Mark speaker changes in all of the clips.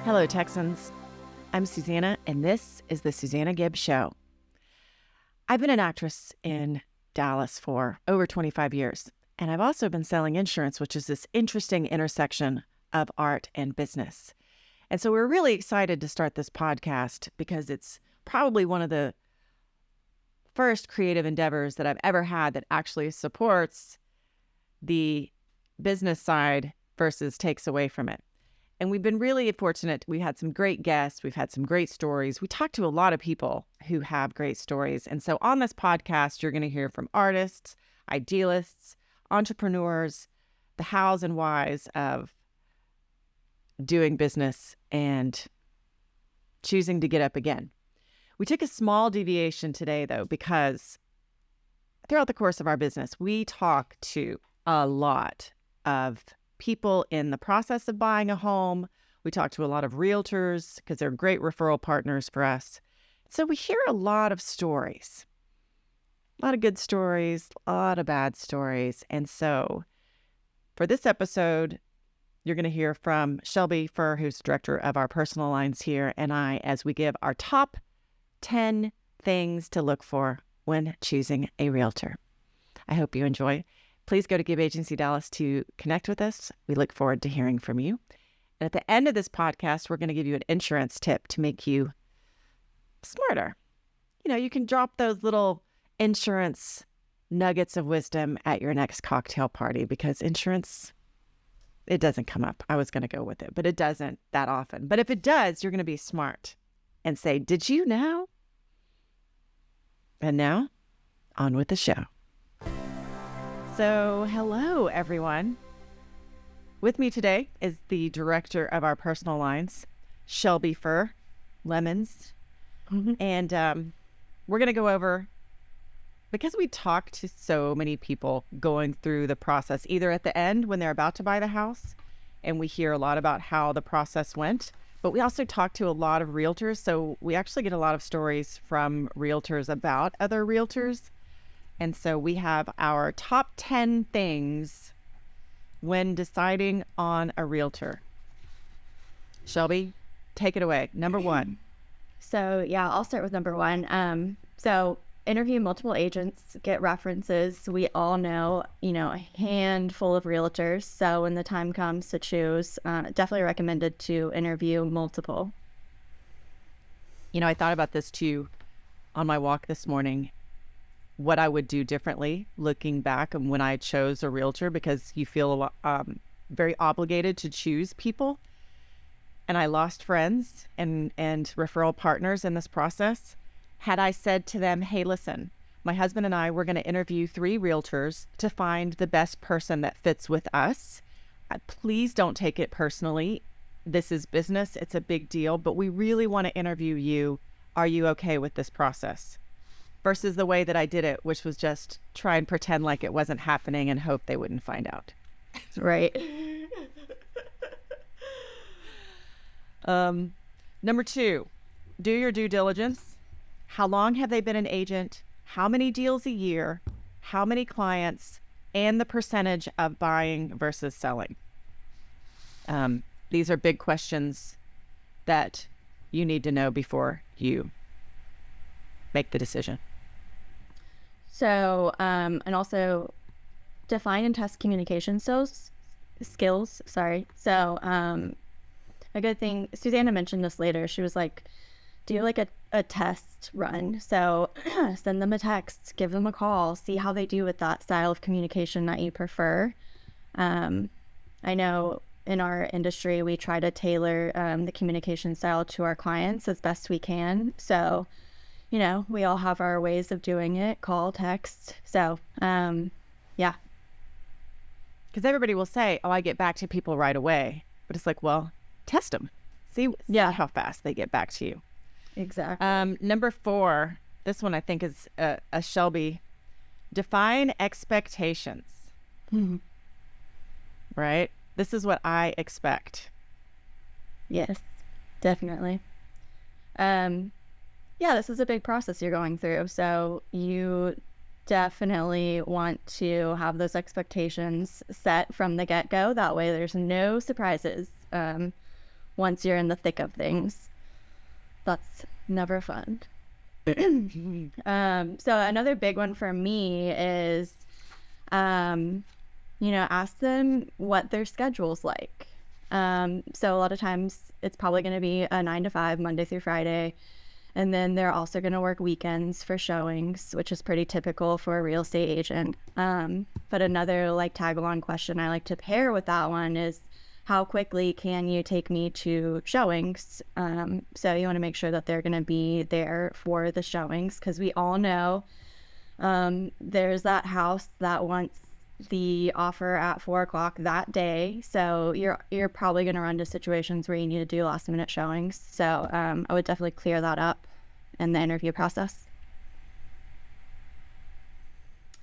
Speaker 1: Hello, Texans. I'm Susanna, and this is the Susanna Gibb Show. I've been an actress in Dallas for over 25 years, and I've also been selling insurance, which is this interesting intersection of art and business. And so we're really excited to start this podcast because it's probably one of the first creative endeavors that I've ever had that actually supports the business side versus takes away from it. And we've been really fortunate. We had some great guests. We've had some great stories. We talked to a lot of people who have great stories. And so on this podcast, you're going to hear from artists, idealists, entrepreneurs, the hows and whys of doing business and choosing to get up again. We took a small deviation today, though, because throughout the course of our business, we talk to a lot of people in the process of buying a home. We talk to a lot of realtors because they're great referral partners for us. So we hear a lot of stories, a lot of good stories, a lot of bad stories. And so for this episode, you're going to hear from Shelby Furr, who's director of our personal lines here, and I, as we give our top 10 things to look for when choosing a realtor. I hope you enjoy. Please go to Gibb Agency Dallas to connect with us. We look forward to hearing from you. And at the end of this podcast, we're going to give you an insurance tip to make you smarter. You know, you can drop those little insurance nuggets of wisdom at your next cocktail party because insurance, it doesn't come up. I was going to go with it, but it doesn't that often. But if it does, you're going to be smart and say, did you know? And now, on with the show. So, hello, everyone. With me today is the director of our personal lines, Shelby Furr, Lemons. And we're going to go over, because we talk to so many people going through the process, either at the end when they're about to buy the house, and we hear a lot about how the process went, but we also talk to a lot of realtors. So we actually get a lot of stories from realtors about other realtors. And so we have our top 10 things when deciding on a realtor. Shelby, take it away. Number one.
Speaker 2: So yeah, I'll start with number one. So interview multiple agents, get references. We all know, a handful of realtors. So when the time comes to choose, definitely recommended to interview multiple.
Speaker 1: I thought about this too on my walk this morning. What I would do differently looking back and when I chose a realtor, because you feel very obligated to choose people. And I lost friends and referral partners in this process. Had I said to them, hey, listen, my husband and I, we're going to interview 3 realtors to find the best person that fits with us. Please don't take it personally. This is business. It's a big deal, but we really want to interview you. Are you okay with this process? Versus the way that I did it, which was just try and pretend like it wasn't happening and hope they wouldn't find out.
Speaker 2: Right.
Speaker 1: Number 2, do your due diligence. How long have they been an agent? How many deals a year? How many clients? And the percentage of buying versus selling. These are big questions that you need to know before you make the decision.
Speaker 2: So, and also define and test communication skills. So, a good thing, Susanna mentioned this later. She was like, do like a test run. So send them a text, give them a call, see how they do with that style of communication that you prefer. I know in our industry, we try to tailor the communication style to our clients as best we can. So, we all have our ways of doing it, call, text. So, yeah.
Speaker 1: Because everybody will say, oh, I get back to people right away. But it's like, well, test them. See how fast they get back to you.
Speaker 2: Exactly.
Speaker 1: Number 4, this one I think is a Shelby. Define expectations. Right? This is what I expect.
Speaker 2: Yes, definitely. Yeah, this is a big process you're going through. So you definitely want to have those expectations set from the get-go. That way there's no surprises. once you're in the thick of things, that's never fun. So another big one for me is, ask them what their schedule's like. So a lot of times it's probably going to be a 9 to 5, Monday through Friday. And then they're also going to work weekends for showings, which is pretty typical for a real estate agent. But another like tag along question I like to pair with that one is, how quickly can you take me to showings? So you want to make sure that they're going to be there for the showings, because we all know there's that house that wants the offer at 4 o'clock that day. So you're probably going to run into situations where you need to do last minute showings. So I would definitely clear that up in the interview process.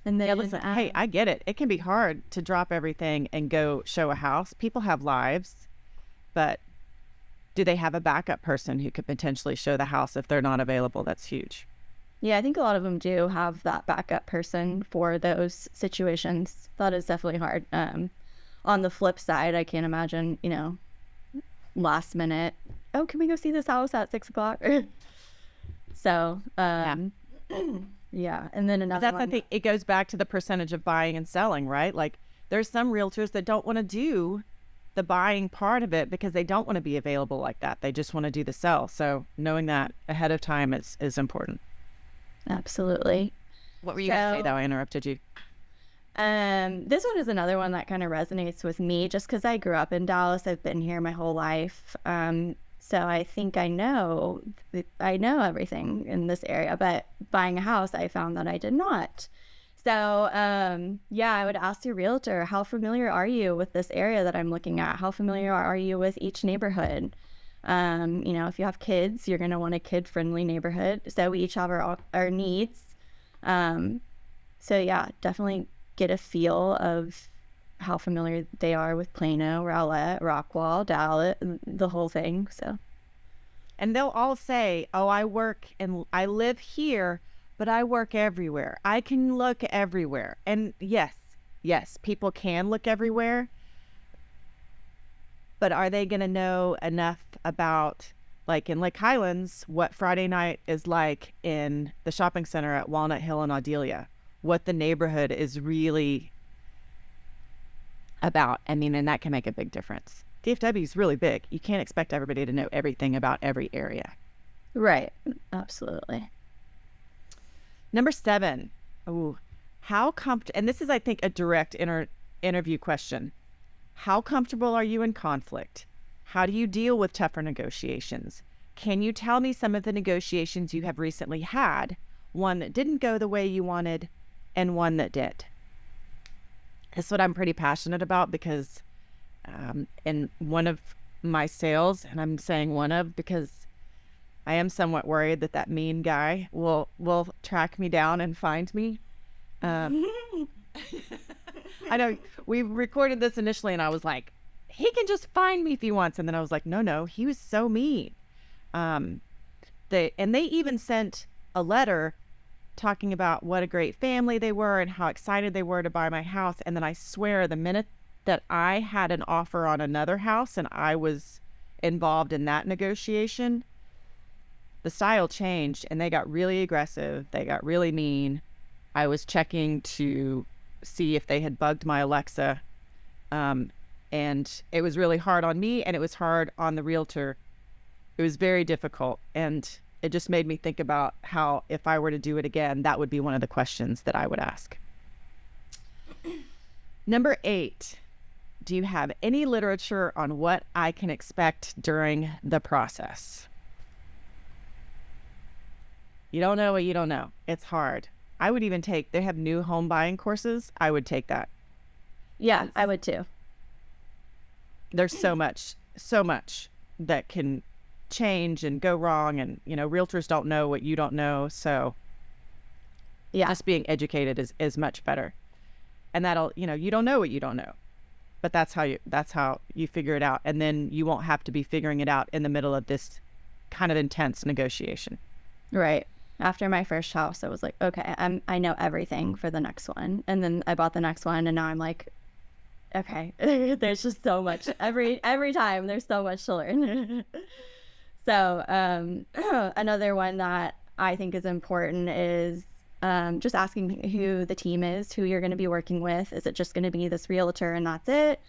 Speaker 2: And then,
Speaker 1: listen, hey, I get it. It can be hard to drop everything and go show a house. People have lives, but do they have a backup person who could potentially show the house if they're not available? That's huge.
Speaker 2: Yeah, I think a lot of them do have that backup person for those situations. That is definitely hard. On the flip side, I can't imagine, last minute, oh, can we go see this house at 6 o'clock? So, yeah. And then another one.
Speaker 1: I think it goes back to the percentage of buying and selling, right? Like there's some realtors that don't want to do the buying part of it because they don't want to be available like that. They just want to do the sell. So knowing that ahead of time is important.
Speaker 2: Absolutely.
Speaker 1: What were you going to say though? I interrupted you.
Speaker 2: This one is another one that kind of resonates with me just because I grew up in Dallas. I've been here my whole life. So I think I know everything in this area, but buying a house, I found that I did not. So, I would ask your realtor, how familiar are you with this area that I'm looking at? How familiar are you with each neighborhood? If you have kids, you're going to want a kid-friendly neighborhood. So we each have our needs. Definitely get a feel of how familiar they are with Plano, Rowlett, Rockwall, Dallas, the whole thing. So,
Speaker 1: and they'll all say, "Oh, I live here, but I work everywhere. I can look everywhere." And yes, people can look everywhere. But are they going to know enough about, like in Lake Highlands, what Friday night is like in the shopping center at Walnut Hill and Audelia? What the neighborhood is really about? I mean, and that can make a big difference. DFW is really big. You can't expect everybody to know everything about every area.
Speaker 2: Right. Absolutely.
Speaker 1: Number 7. Oh, and this is, I think, a direct interview question. How comfortable are you in conflict? How do you deal with tougher negotiations? Can you tell me some of the negotiations you have recently had, one that didn't go the way you wanted and one that did? That's what I'm pretty passionate about because in one of my sales, and I'm saying one of because I am somewhat worried that mean guy will track me down and find me. I know we recorded this initially and I was like, he can just find me if he wants. And then I was like, no, he was so mean. They even sent a letter talking about what a great family they were and how excited they were to buy my house. And then I swear the minute that I had an offer on another house and I was involved in that negotiation, the style changed and they got really aggressive. They got really mean. I was checking to see if they had bugged my Alexa. And it was really hard on me and it was hard on the realtor. It was very difficult. And it just made me think about how if I were to do it again, that would be one of the questions that I would ask. Number 8, do you have any literature on what I can expect during the process? You don't know what you don't know. It's hard. I would even they have new home buying courses. I would take that.
Speaker 2: Yeah, I would too.
Speaker 1: There's so much that can change and go wrong, and realtors don't know what you don't know, so just being educated is much better. And that'll you don't know what you don't know, but that's how you figure it out, and then you won't have to be figuring it out in the middle of this kind of intense negotiation.
Speaker 2: Right. After my first house, I was like, okay, I know everything for the next one, and then I bought the next one, and now I'm like, Okay. There's just so much every time there's so much to learn. So, another one that I think is important is just asking who the team is, who you're going to be working with. Is it just going to be this realtor and that's it?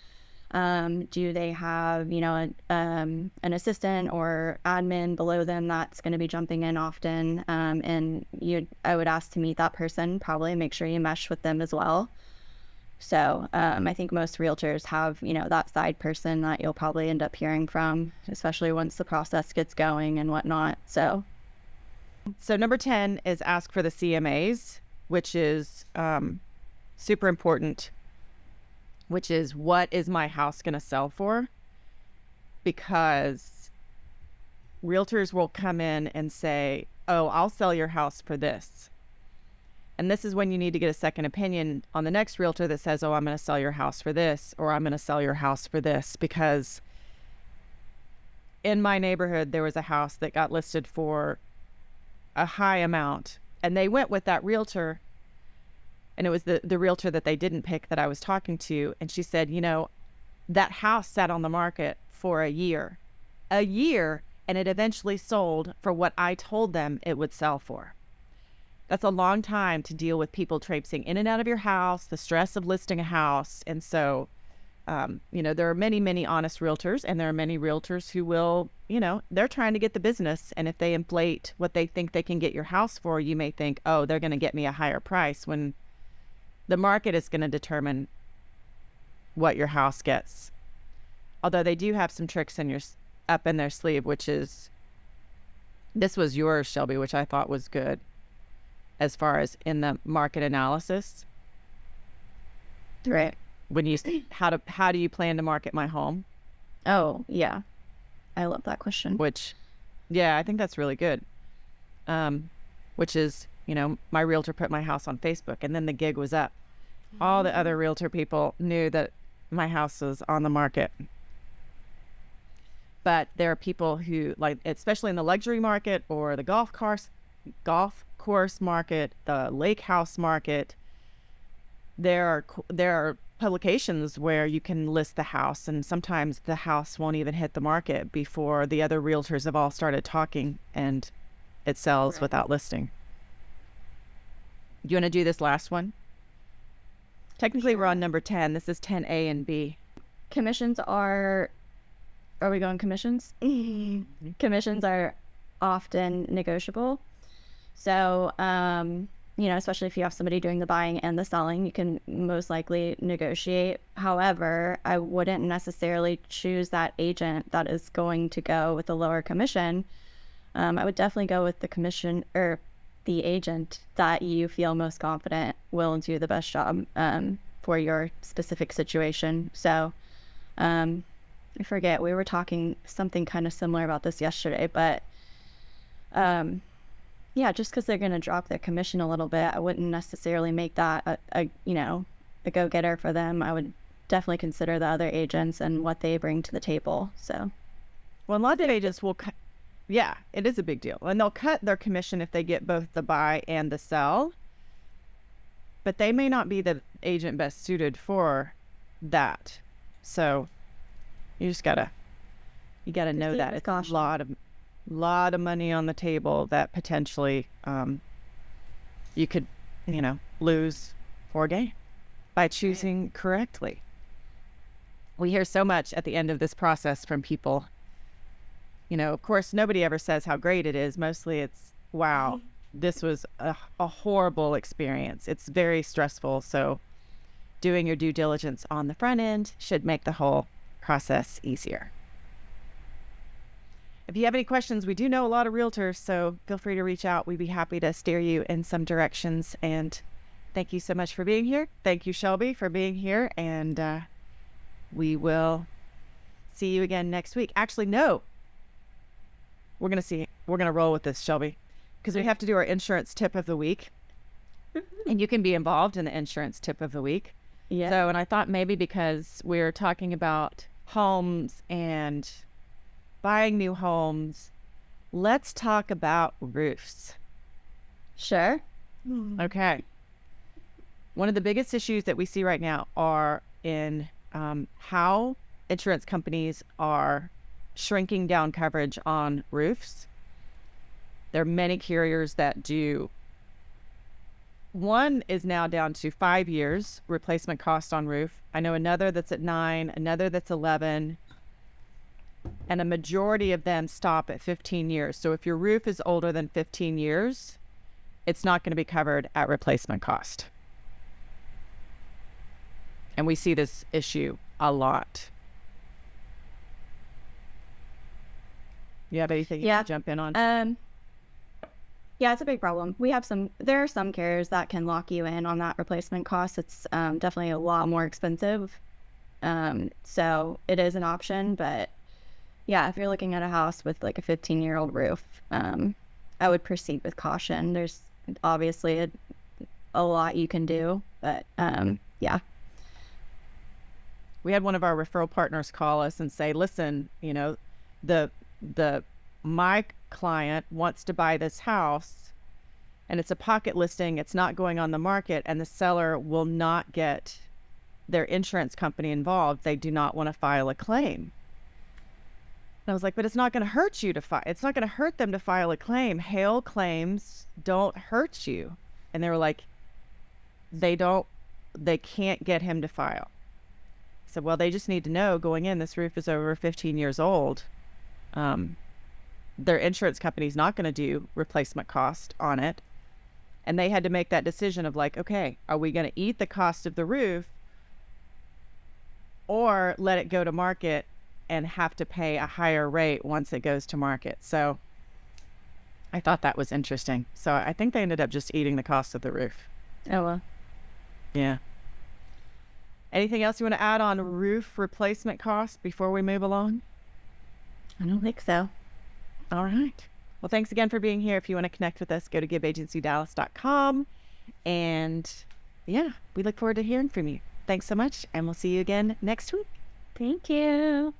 Speaker 2: Do they have, an assistant or admin below them that's going to be jumping in often? And I would ask to meet that person, probably make sure you mesh with them as well. So I think most realtors have, that side person that you'll probably end up hearing from, especially once the process gets going and whatnot. So
Speaker 1: number 10 is ask for the CMAs, which is super important, which is what is my house going to sell for? Because realtors will come in and say, oh, I'll sell your house for this. And this is when you need to get a second opinion on the next realtor that says, oh, I'm going to sell your house for this, or I'm going to sell your house for this. Because in my neighborhood, there was a house that got listed for a high amount, and they went with that realtor. And it was the realtor that they didn't pick that I was talking to. And she said, that house sat on the market for a year, and it eventually sold for what I told them it would sell for. That's a long time to deal with people traipsing in and out of your house, the stress of listing a house. And so, there are many, many honest realtors, and there are many realtors who will, they're trying to get the business. And if they inflate what they think they can get your house for, you may think, oh, they're going to get me a higher price, when the market is going to determine what your house gets. Although they do have some tricks up in their sleeve, which is, this was yours, Shelby, which I thought was good. As far as in the market analysis,
Speaker 2: right?
Speaker 1: When you how do you plan to market my home?
Speaker 2: Oh yeah, I love that question.
Speaker 1: Which, yeah, I think that's really good. Which is, my realtor put my house on Facebook, and then the gig was up. All the other realtor people knew that my house was on the market. But there are people who, like, especially in the luxury market or the golf course market, the lake house market, there are publications where you can list the house, and sometimes the house won't even hit the market before the other realtors have all started talking, and it sells without listing. Do you want to do this last one? Technically, we're on number 10. This is 10A and B.
Speaker 2: Commissions are we going commissions? Commissions are often negotiable. So, especially if you have somebody doing the buying and the selling, you can most likely negotiate. However, I wouldn't necessarily choose that agent that is going to go with a lower commission. I would definitely go with the commission or the agent that you feel most confident will do the best job for your specific situation. So, I forget, we were talking something kind of similar about this yesterday, but yeah, just because they're going to drop their commission a little bit, I wouldn't necessarily make that a go-getter for them. I would definitely consider the other agents and what they bring to the table. So,
Speaker 1: well, a lot of agents will cut. Yeah, it is a big deal. And they'll cut their commission if they get both the buy and the sell. But they may not be the agent best suited for that. So you just gotta know that it's a lot of money on the table that potentially you could, lose or gain by choosing correctly. We hear so much at the end of this process from people. Of course, nobody ever says how great it is. Mostly it's, wow, this was a horrible experience. It's very stressful. So doing your due diligence on the front end should make the whole process easier. If you have any questions, we do know a lot of realtors, so feel free to reach out. We'd be happy to steer you in some directions. And thank you so much for being here. Thank you, Shelby, for being here. And we will see you again next week. Actually, no. We're going to roll with this, Shelby, because we have to do our insurance tip of the week. And you can be involved in the insurance tip of the week.
Speaker 2: Yeah.
Speaker 1: So, and I thought maybe because we're talking about homes and buying new homes, let's talk about roofs.
Speaker 2: Sure.
Speaker 1: Okay. One of the biggest issues that we see right now are in how insurance companies are shrinking down coverage on roofs. There are many carriers that do. One is now down to 5 years replacement cost on roof. I know another that's at 9, another that's 11, and a majority of them stop at 15 years. So if your roof is older than 15 years, it's not going to be covered at replacement cost. And we see this issue a lot. You have anything you
Speaker 2: Yeah.
Speaker 1: can jump in on?
Speaker 2: Yeah, it's a big problem. There are some carriers that can lock you in on that replacement cost. It's definitely a lot more expensive. So it is an option, but yeah, if you're looking at a house with like a 15-year-old roof, I would proceed with caution. There's obviously a lot you can do, but yeah.
Speaker 1: We had one of our referral partners call us and say, listen, my client wants to buy this house and it's a pocket listing. It's not going on the market, and the seller will not get their insurance company involved. They do not want to file a claim. And I was like, but it's not going to hurt you to file. It's not going to hurt them to file a claim. Hail claims don't hurt you. And they were like, they can't get him to file. I said, well, they just need to know going in, this roof is over 15 years old. Their insurance company's not going to do replacement cost on it. And they had to make that decision of like, okay, are we going to eat the cost of the roof or let it go to market and have to pay a higher rate once it goes to market? So I thought that was interesting. So I think they ended up just eating the cost of the roof.
Speaker 2: Oh, well.
Speaker 1: Yeah. Anything else you want to add on roof replacement costs before we move along?
Speaker 2: I don't think so.
Speaker 1: All right. Well, thanks again for being here. If you want to connect with us, go to gibbagencydallas.com. And yeah, we look forward to hearing from you. Thanks so much. And we'll see you again next week.
Speaker 2: Thank you.